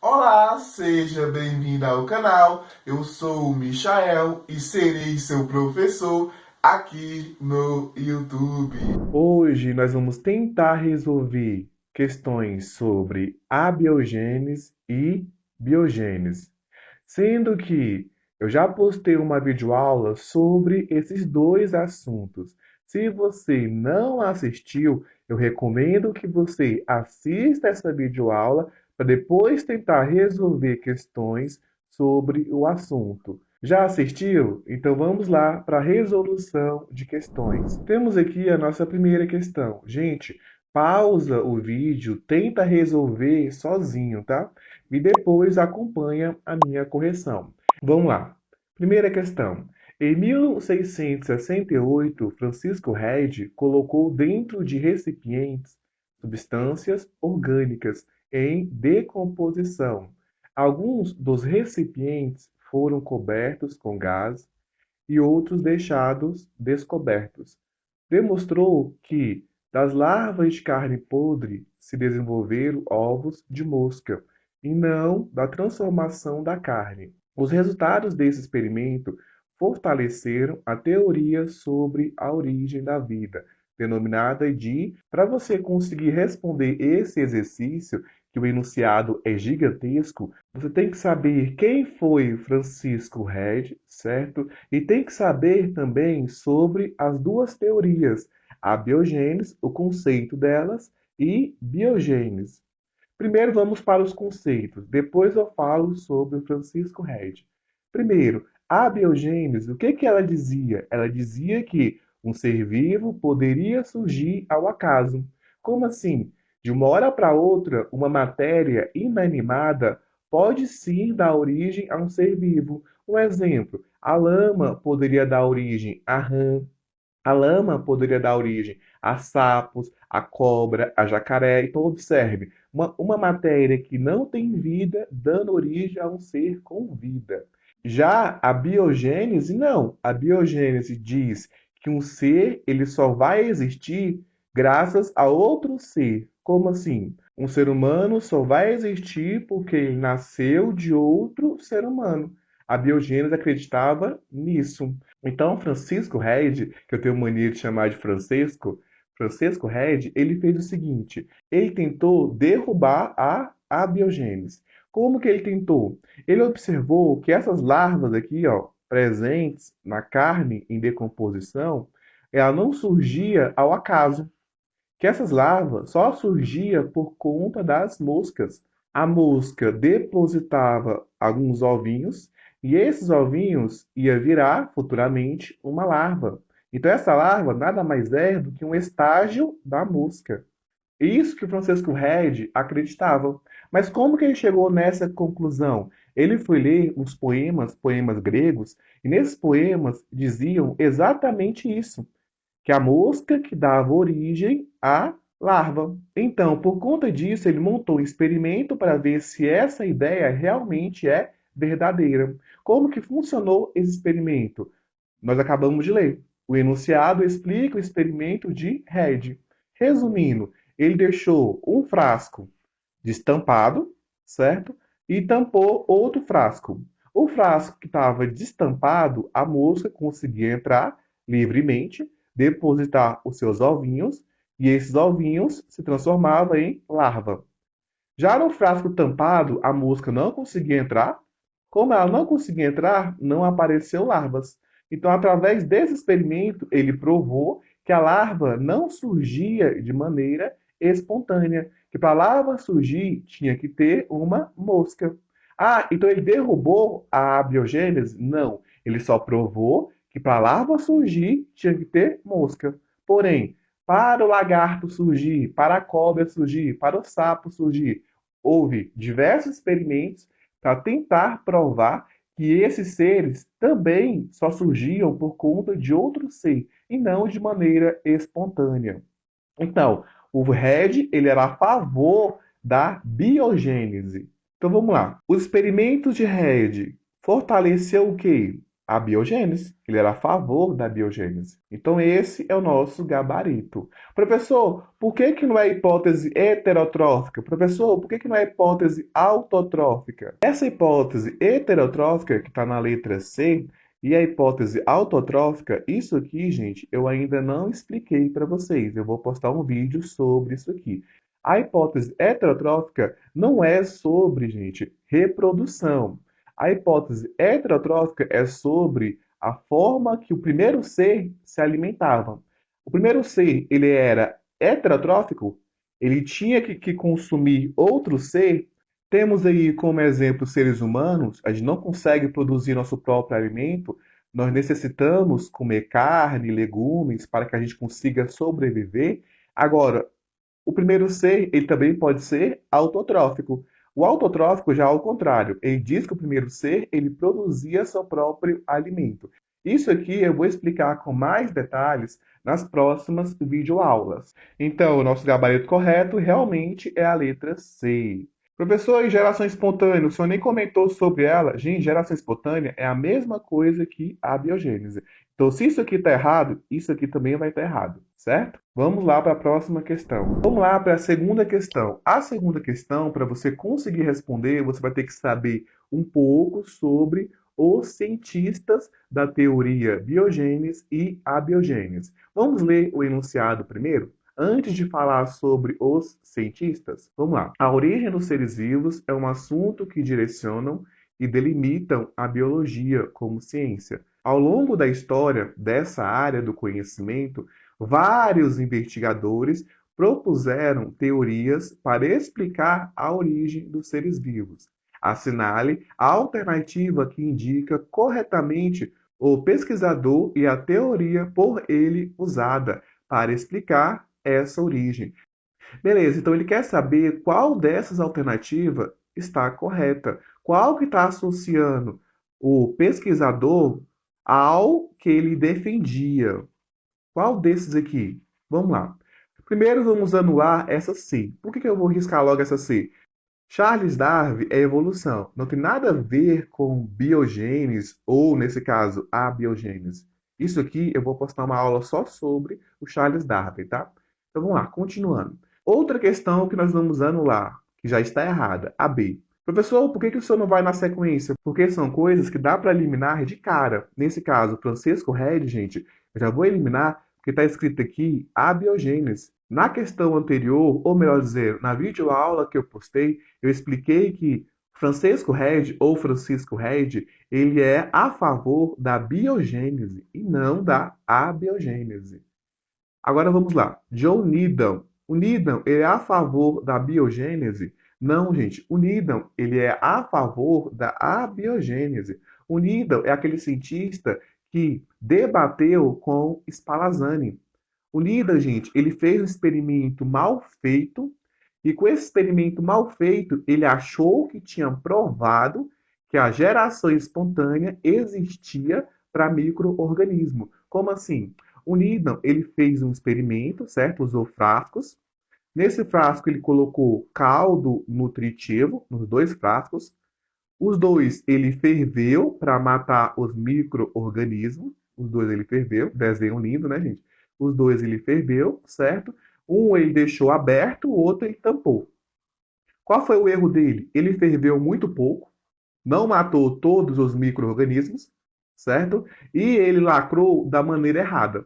Olá, seja bem-vindo ao canal. Eu sou o Michael e serei seu professor aqui no YouTube. Hoje nós vamos tentar resolver questões sobre abiogênese e biogênese, sendo que eu já postei uma videoaula sobre esses dois assuntos. Se você não assistiu, eu recomendo que você assista essa videoaula para depois tentar resolver questões sobre o assunto. Já assistiu? Então vamos lá para a resolução de questões. Temos aqui a nossa primeira questão. Gente, pausa o vídeo, tenta resolver sozinho, tá? E depois acompanha a minha correção. Vamos lá. Primeira questão. Em 1668, Francisco Rede colocou dentro de recipientes substâncias orgânicas em decomposição. Alguns dos recipientes foram cobertos com gás e outros deixados descobertos. Demonstrou que das larvas de carne podre se desenvolveram ovos de mosca, e não da transformação da carne. Os resultados desse experimento fortaleceram a teoria sobre a origem da vida, denominada de. Para você conseguir responder esse exercício, que o enunciado é gigantesco, você tem que saber quem foi Francisco Rede, certo? E tem que saber também sobre as duas teorias, a biogênese, o conceito delas, e biogênese. Primeiro vamos para os conceitos, depois eu falo sobre o Francisco Rede. Primeiro, a biogênese, o que que ela dizia? Ela dizia que um ser vivo poderia surgir ao acaso. Como assim? De uma hora para outra, uma matéria inanimada pode sim dar origem a um ser vivo. Um exemplo, a lama poderia dar origem a rã, a lama poderia dar origem a sapos, a cobra, a jacaré, então observe, uma matéria que não tem vida dando origem a um ser com vida. Já a biogênese, não. A biogênese diz que um ser ele só vai existir graças a outro ser. Como assim? Um ser humano só vai existir porque ele nasceu de outro ser humano. A biogênese acreditava nisso. Então, Francisco Rede, que eu tenho mania de chamar de Francisco Rede, ele fez o seguinte: ele tentou derrubar a abiogênese. Como que ele tentou? Ele observou que essas larvas aqui, ó, presentes na carne em decomposição, ela não surgia ao acaso, que essas larvas só surgia por conta das moscas. A mosca depositava alguns ovinhos e esses ovinhos ia virar futuramente uma larva. Então essa larva nada mais é do que um estágio da mosca. Isso que o Francisco Rede acreditava. Mas como que ele chegou nessa conclusão? Ele foi ler uns poemas, poemas gregos, e nesses poemas diziam exatamente isso, que é a mosca que dava origem à larva. Então, por conta disso, ele montou um experimento para ver se essa ideia realmente é verdadeira. Como que funcionou esse experimento? Nós acabamos de ler. O enunciado explica o experimento de Red. Resumindo, ele deixou um frasco destampado, certo? E tampou outro frasco. O frasco que estava destampado, a mosca conseguia entrar livremente, depositar os seus ovinhos, e esses ovinhos se transformavam em larva. Já no frasco tampado, a mosca não conseguia entrar. Como ela não conseguia entrar, não apareceu larvas. Então, através desse experimento, ele provou que a larva não surgia de maneira espontânea, que para a larva surgir tinha que ter uma mosca. Ah, então ele derrubou a abiogênese? Não, ele só provou que para a larva surgir tinha que ter mosca. Porém, para o lagarto surgir, para a cobra surgir, para o sapo surgir, houve diversos experimentos para tentar provar que esses seres também só surgiam por conta de outro ser e não de maneira espontânea. Então, o Red ele era a favor da biogênese. Então vamos lá. Os experimentos de Red fortaleceu o quê? biogênese. Ele era a favor da biogênese. Então, esse é o nosso gabarito. Professor, por que que não é hipótese heterotrófica? Professor, por que que não é hipótese autotrófica? Essa hipótese heterotrófica, que está na letra C, e a hipótese autotrófica, isso aqui, gente, eu ainda não expliquei para vocês. Eu vou postar um vídeo sobre isso aqui. A hipótese heterotrófica não é sobre, gente, reprodução. A hipótese heterotrófica é sobre a forma que o primeiro ser se alimentava. O primeiro ser, ele era heterotrófico, ele tinha que consumir outro ser. Temos aí como exemplo seres humanos, a gente não consegue produzir nosso próprio alimento, nós necessitamos comer carne, legumes para que a gente consiga sobreviver. Agora, o primeiro ser, ele também pode ser autotrófico. O autotrófico já é ao contrário. Ele diz que o primeiro ser, ele produzia seu próprio alimento. Isso aqui eu vou explicar com mais detalhes nas próximas videoaulas. Então, o nosso gabarito correto realmente é a letra C. Professor, e geração espontânea? O senhor nem comentou sobre ela. Gente, geração espontânea é a mesma coisa que a biogênese. Então, se isso aqui está errado, isso aqui também vai estar errado, certo? Vamos lá para a próxima questão. Vamos lá para a segunda questão. A segunda questão, para você conseguir responder, você vai ter que saber um pouco sobre os cientistas da teoria biogênese e abiogênese. Vamos ler o enunciado primeiro? Antes de falar sobre os cientistas, vamos lá. A origem dos seres vivos é um assunto que direcionam e delimitam a biologia como ciência. Ao longo da história dessa área do conhecimento, vários investigadores propuseram teorias para explicar a origem dos seres vivos. Assinale a alternativa que indica corretamente o pesquisador e a teoria por ele usada para explicar essa origem. Beleza, então ele quer saber qual dessas alternativas está correta. Qual que está associando o pesquisador ao que ele defendia? Qual desses aqui? Vamos lá. Primeiro vamos anular essa C. Por que eu vou riscar logo essa C? Charles Darwin é evolução. Não tem nada a ver com biogênese, ou, nesse caso, abiogênese. Isso aqui eu vou postar uma aula só sobre o Charles Darwin, tá? Então vamos lá, continuando. Outra questão que nós vamos anular, que já está errada, a B. Professor, por que o senhor não vai na sequência? Porque são coisas que dá para eliminar de cara. Nesse caso, Francisco Red, gente, eu já vou eliminar porque está escrito aqui abiogênese. Na questão anterior, ou melhor dizer, na videoaula que eu postei, eu expliquei que Francisco Red, ou Francisco Red, ele é a favor da biogênese e não da abiogênese. Agora vamos lá. John Needham. O Needham, ele é a favor da biogênese? Não, gente. O Needham, ele é a favor da abiogênese. O Needham é aquele cientista que debateu com Spallanzani. O Needham, gente, ele fez um experimento mal feito e com esse experimento mal feito, ele achou que tinha provado que a geração espontânea existia para micro-organismo. Como assim? O Needham, ele fez um experimento, certo? Usou frascos. Nesse frasco, ele colocou caldo nutritivo, nos dois frascos. Os dois, ele ferveu para matar os micro-organismos. Os dois, ele ferveu. Desenho lindo, né, gente? Os dois, ele ferveu, certo? Um, ele deixou aberto, o outro, ele tampou. Qual foi o erro dele? Ele ferveu muito pouco, não matou todos os micro-organismos, certo? E ele lacrou da maneira errada.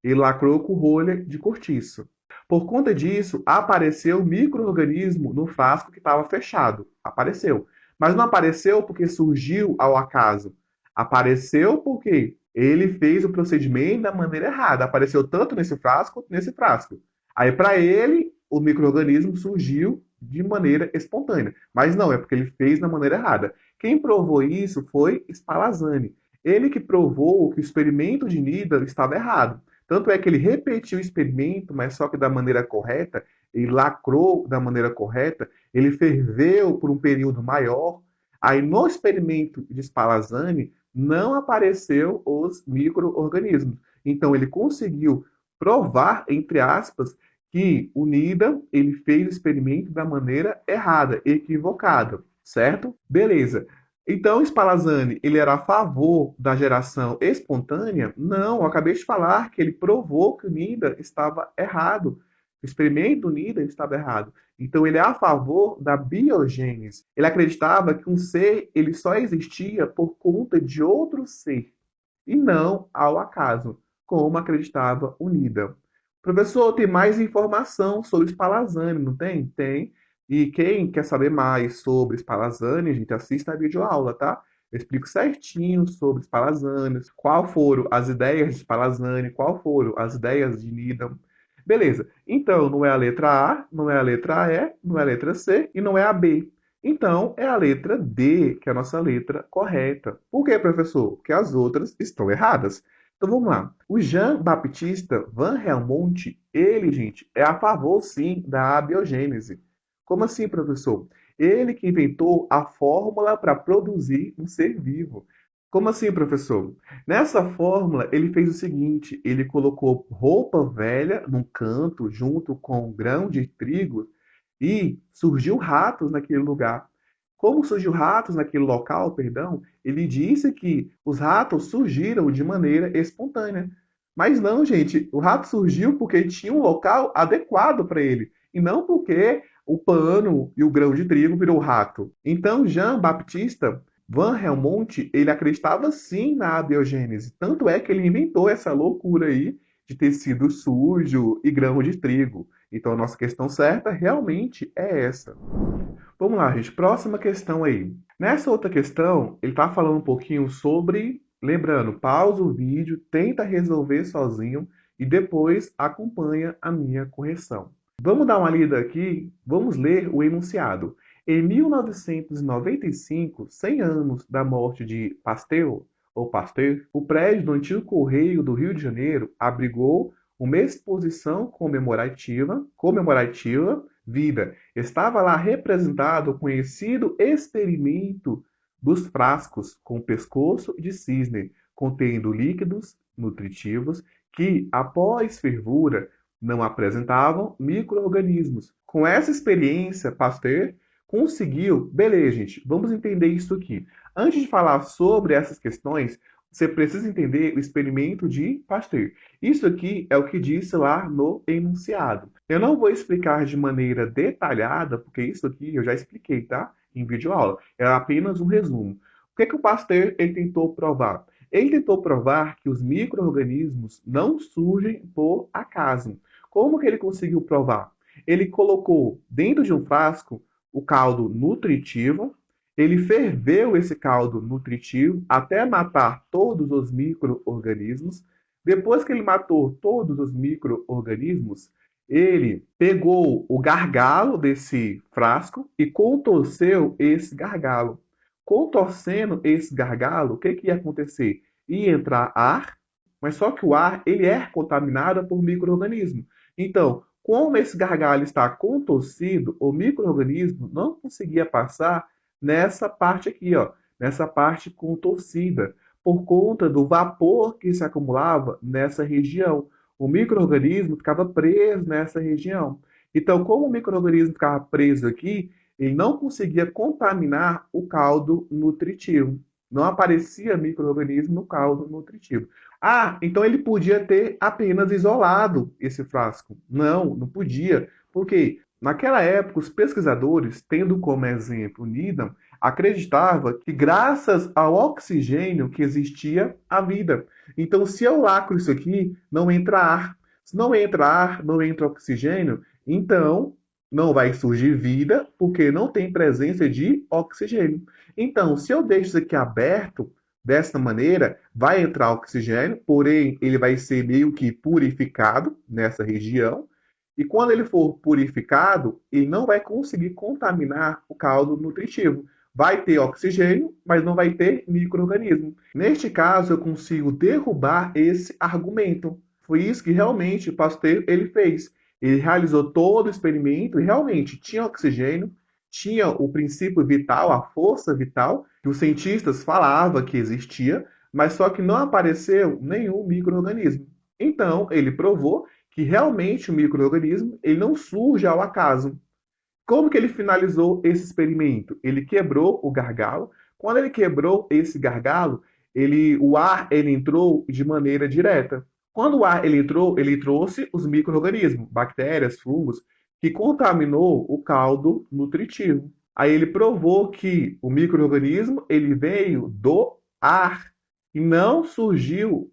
Ele lacrou com rolha de cortiço. Por conta disso, apareceu micro-organismo no frasco que estava fechado. Apareceu. Mas não apareceu porque surgiu ao acaso. Apareceu porque ele fez o procedimento da maneira errada. Apareceu tanto nesse frasco quanto nesse frasco. Aí, para ele, o micro-organismo surgiu de maneira espontânea. Mas não, é porque ele fez da maneira errada. Quem provou isso foi Spallanzani. Ele que provou que o experimento de Needham estava errado. Tanto é que ele repetiu o experimento, mas só que da maneira correta, ele lacrou da maneira correta, ele ferveu por um período maior. Aí no experimento de Spallanzani não apareceu os micro-organismos. Então ele conseguiu provar, entre aspas, que o Needham ele fez o experimento da maneira errada, equivocada, certo? Beleza. Então, Spallanzani, ele era a favor da geração espontânea? Não, eu acabei de falar que ele provou que o Nida estava errado. O experimento do Nida estava errado. Então, ele é a favor da biogênese. Ele acreditava que um ser ele só existia por conta de outro ser, e não ao acaso, como acreditava o Nida. Professor, tem mais informação sobre Spallanzani, não tem? Tem. E quem quer saber mais sobre Spallanzani, a gente assista a videoaula, tá? Eu explico certinho sobre Spallanzani, qual foram as ideias de Spallanzani, qual foram as ideias de Needham. Beleza. Então, não é a letra A, não é a letra E, não é a letra C e não é a B. Então, é a letra D, que é a nossa letra correta. Por quê, professor? Porque as outras estão erradas. Então vamos lá. O Jean-Baptiste Van Helmont, ele, gente, é a favor, sim, da abiogênese. Como assim, professor? Ele que inventou a fórmula para produzir um ser vivo. Como assim, professor? Nessa fórmula, ele fez o seguinte: ele colocou roupa velha num canto, junto com grão de trigo, e surgiu ratos naquele lugar. Como surgiu ratos naquele local, perdão, ele disse que os ratos surgiram de maneira espontânea. Mas não, gente, o rato surgiu porque tinha um local adequado para ele, e não porque o pano e o grão de trigo virou rato. Então, Jean-Baptiste Van Helmont, ele acreditava sim na abiogênese, tanto é que ele inventou essa loucura aí de tecido sujo e grão de trigo. Então, a nossa questão certa realmente é essa. Vamos lá, gente. Próxima questão aí. Nessa outra questão, ele está falando um pouquinho sobre. Lembrando, pausa o vídeo, tenta resolver sozinho e depois acompanha a minha correção. Vamos dar uma lida aqui, vamos ler o enunciado. Em 1995, 100 anos da morte de Pasteur, o prédio do antigo Correio do Rio de Janeiro abrigou uma exposição comemorativa vida. Estava lá representado o conhecido experimento dos frascos com pescoço de cisne, contendo líquidos nutritivos que, após fervura, não apresentavam micro-organismos. Com essa experiência, Pasteur conseguiu. Beleza, gente, vamos entender isso aqui. Antes de falar sobre essas questões, você precisa entender o experimento de Pasteur. Isso aqui é o que disse lá no enunciado. Eu não vou explicar de maneira detalhada, porque isso aqui eu já expliquei, tá? Em videoaula. É apenas um resumo. O que o Pasteur ele tentou provar? Ele tentou provar que os micro-organismos não surgem por acaso. Como que ele conseguiu provar? Ele colocou dentro de um frasco o caldo nutritivo, ele ferveu esse caldo nutritivo até matar todos os micro-organismos. Depois que ele matou todos os micro-organismos, ele pegou o gargalo desse frasco e contorceu esse gargalo. Contorcendo esse gargalo, o que, que ia acontecer? Ia entrar ar, mas só que o ar ele é contaminado por micro-organismo. Então, como esse gargalo está contorcido, o micro-organismo não conseguia passar nessa parte aqui, ó, nessa parte contorcida, por conta do vapor que se acumulava nessa região. O micro-organismo ficava preso nessa região. Então, como o micro-organismo ficava preso aqui, ele não conseguia contaminar o caldo nutritivo. Não aparecia micro-organismo no caldo nutritivo. Ah, então ele podia ter apenas isolado esse frasco. Não, não podia. Por quê? Naquela época, os pesquisadores, tendo como exemplo Needham, acreditava que graças ao oxigênio que existia a vida. Então, se eu lacro isso aqui, não entra ar. Se não entra ar, não entra oxigênio, então não vai surgir vida, porque não tem presença de oxigênio. Então, se eu deixo isso aqui aberto, dessa maneira, vai entrar oxigênio, porém ele vai ser meio que purificado nessa região. E quando ele for purificado, ele não vai conseguir contaminar o caldo nutritivo. Vai ter oxigênio, mas não vai ter micro-organismo. Neste caso, eu consigo derrubar esse argumento. Foi isso que realmente o Pasteur ele fez. Ele realizou todo o experimento e realmente tinha oxigênio, tinha o princípio vital, a força vital, que os cientistas falavam que existia, mas só que não apareceu nenhum micro-organismo. Então, ele provou que realmente o micro-organismo ele não surge ao acaso. Como que ele finalizou esse experimento? Ele quebrou o gargalo, Quando ele quebrou esse gargalo, o ar ele entrou de maneira direta. Quando o ar ele entrou, ele trouxe os micro-organismos, bactérias, fungos, que contaminou o caldo nutritivo. Aí ele provou que o micro-organismo ele veio do ar e não surgiu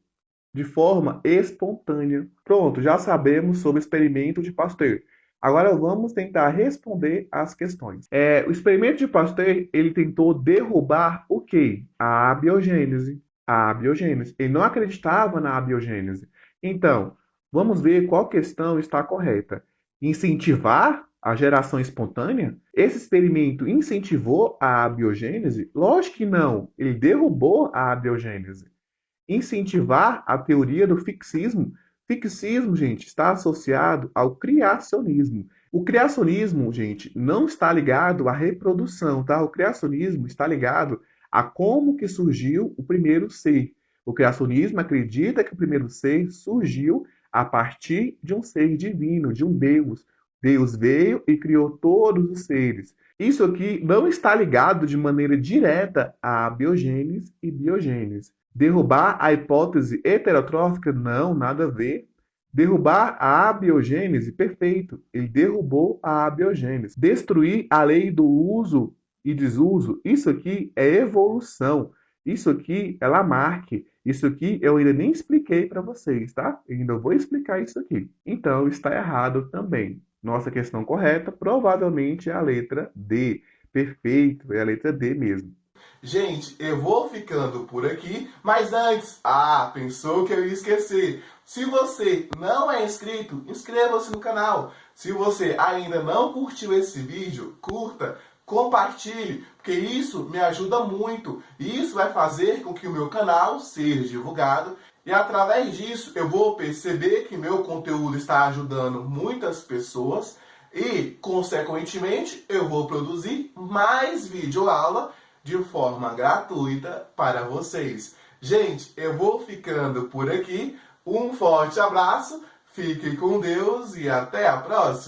de forma espontânea. Pronto, já sabemos sobre o experimento de Pasteur. Agora vamos tentar responder as questões. O experimento de Pasteur, ele tentou derrubar o quê? A abiogênese. A abiogênese. Ele não acreditava na abiogênese. Então, vamos ver qual questão está correta. Incentivar a geração espontânea? Esse experimento incentivou a abiogênese? Lógico que não. Ele derrubou a abiogênese. Incentivar a teoria do fixismo. Fixismo, gente, está associado ao criacionismo. O criacionismo, gente, não está ligado à reprodução, tá? O criacionismo está ligado a como que surgiu o primeiro ser. O criacionismo acredita que o primeiro ser surgiu a partir de um ser divino, de um Deus. Deus veio e criou todos os seres. Isso aqui não está ligado de maneira direta à biogênese e biogênese. Derrubar a hipótese heterotrófica? Não, nada a ver. Derrubar a abiogênese? Perfeito. Ele derrubou a abiogênese. Destruir a lei do uso e desuso? Isso aqui é evolução. Isso aqui é Lamarck. Isso aqui eu ainda nem expliquei para vocês, tá? Eu ainda vou explicar isso aqui. Então, está errado também. Nossa questão correta provavelmente é a letra D. Perfeito, é a letra D mesmo. Gente, eu vou ficando por aqui, mas antes, pensou que eu ia esquecer. Se você não é inscrito, inscreva-se no canal. Se você ainda não curtiu esse vídeo, curta, compartilhe, porque isso me ajuda muito. E isso vai fazer com que o meu canal seja divulgado. E através disso eu vou perceber que meu conteúdo está ajudando muitas pessoas. E, consequentemente, eu vou produzir mais videoaula de forma gratuita para vocês. Gente, eu vou ficando por aqui. Um forte abraço, fiquem com Deus e até a próxima!